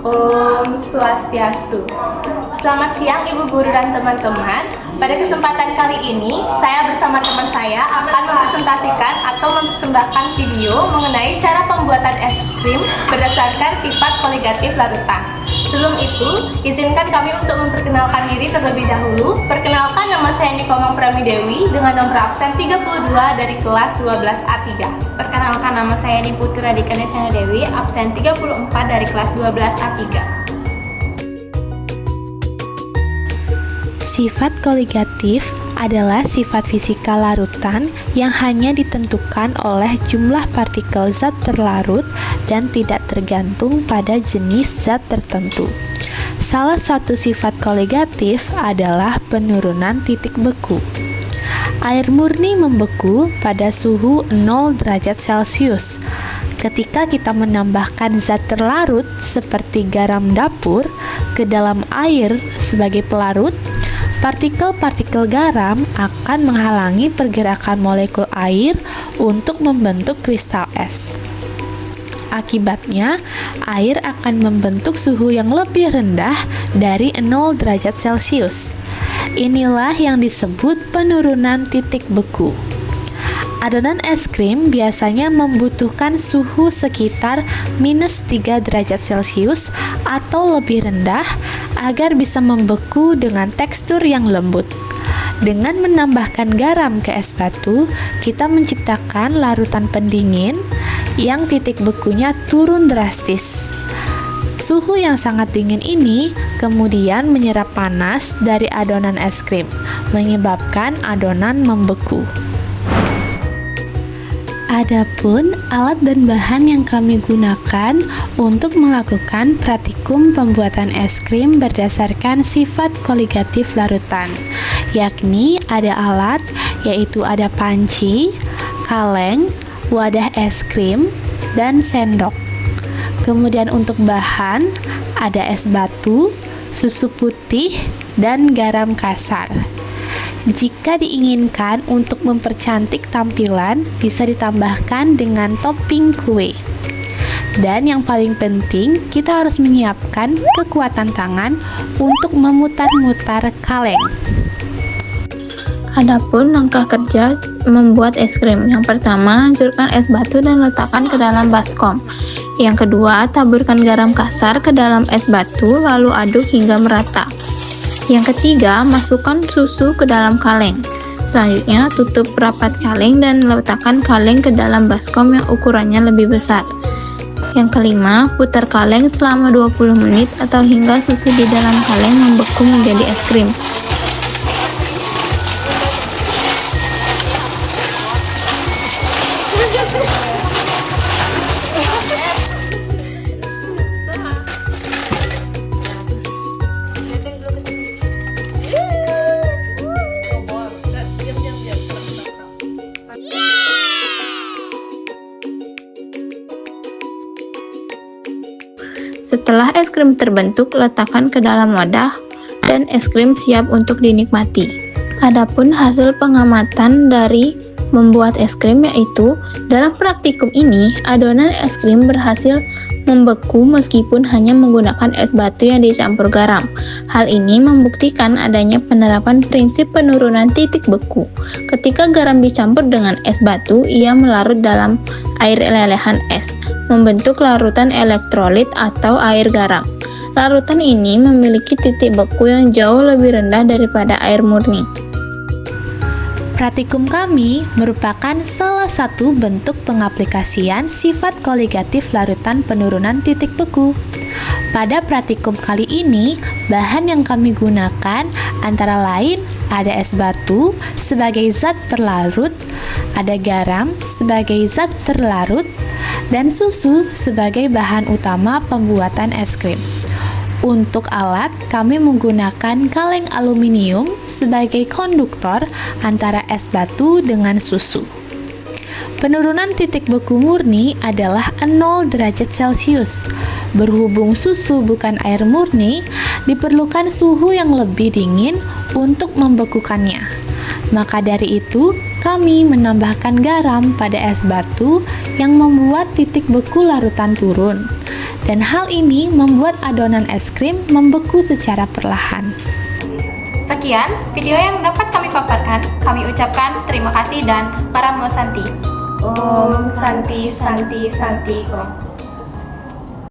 Om Swastiastu. Selamat siang Ibu Guru dan teman-teman. Pada kesempatan kali ini, saya bersama teman saya akan mempresentasikan atau mempersembahkan video mengenai cara pembuatan es krim berdasarkan sifat koligatif larutan. Sebelum itu, izinkan kami untuk memperkenalkan diri terlebih dahulu. Perkenalkan, nama saya Nikomang Pramidewi dengan nomor absen 32 dari kelas 12A3. Perkenalkan, nama saya Niputu Radika Nesyana Dewi, absen 34 dari kelas 12A3. Sifat koligatif adalah sifat fisika larutan yang hanya ditentukan oleh jumlah partikel zat terlarut dan tidak tergantung pada jenis zat tertentu. Salah satu sifat koligatif adalah penurunan titik beku. Air murni membeku pada suhu 0 derajat Celcius. Ketika kita menambahkan zat terlarut seperti garam dapur ke dalam air sebagai pelarut, partikel-partikel garam akan menghalangi pergerakan molekul air untuk membentuk kristal es. Akibatnya, air akan membentuk suhu yang lebih rendah dari 0 derajat Celcius. Inilah yang disebut penurunan titik beku. Adonan es krim biasanya membutuhkan suhu sekitar minus 3 derajat Celcius atau lebih rendah agar bisa membeku dengan tekstur yang lembut. Dengan menambahkan garam ke es batu, kita menciptakan larutan pendingin yang titik bekunya turun drastis. Suhu yang sangat dingin ini kemudian menyerap panas dari adonan es krim, menyebabkan adonan membeku. Adapun alat dan bahan yang kami gunakan untuk melakukan praktikum pembuatan es krim berdasarkan sifat koligatif larutan, yakni ada alat, yaitu ada panci, kaleng, wadah es krim, dan sendok. Kemudian untuk bahan, ada es batu, susu putih, dan garam kasar. Jika diinginkan untuk mempercantik tampilan, bisa ditambahkan dengan topping kue. Dan yang paling penting, kita harus menyiapkan kekuatan tangan untuk memutar-mutar kaleng. Adapun langkah kerja membuat es krim. Yang pertama, hancurkan es batu dan letakkan ke dalam baskom. Yang kedua, taburkan garam kasar ke dalam es batu lalu aduk hingga merata. Yang ketiga, masukkan susu ke dalam kaleng. Selanjutnya, tutup rapat kaleng dan letakkan kaleng ke dalam baskom yang ukurannya lebih besar. Yang kelima, putar kaleng selama 20 menit atau hingga susu di dalam kaleng membeku menjadi es krim. Setelah es krim terbentuk, letakkan ke dalam wadah dan es krim siap untuk dinikmati. Adapun hasil pengamatan dari membuat es krim yaitu, dalam praktikum ini, adonan es krim berhasil membeku meskipun hanya menggunakan es batu yang dicampur garam. Hal ini membuktikan adanya penerapan prinsip penurunan titik beku. Ketika garam dicampur dengan es batu, ia melarut dalam air lelehan es, membentuk larutan elektrolit atau air garam. Larutan ini memiliki titik beku yang jauh lebih rendah daripada air murni. Praktikum kami merupakan salah satu bentuk pengaplikasian sifat koligatif larutan penurunan titik beku. Pada praktikum kali ini, bahan yang kami gunakan antara lain ada es batu sebagai zat terlarut, ada garam sebagai zat terlarut, dan susu sebagai bahan utama pembuatan es krim. Untuk alat, kami menggunakan kaleng aluminium sebagai konduktor antara es batu dengan susu. Penurunan titik beku murni adalah 0 derajat Celcius. Berhubung susu bukan air murni, diperlukan suhu yang lebih dingin untuk membekukannya. Maka dari itu, kami menambahkan garam pada es batu yang membuat titik beku larutan turun. dan hal ini membuat adonan es krim membeku secara perlahan. Sekian video yang dapat kami paparkan. Kami ucapkan terima kasih dan Paramu Santi. Om Santi Santi Santi Om.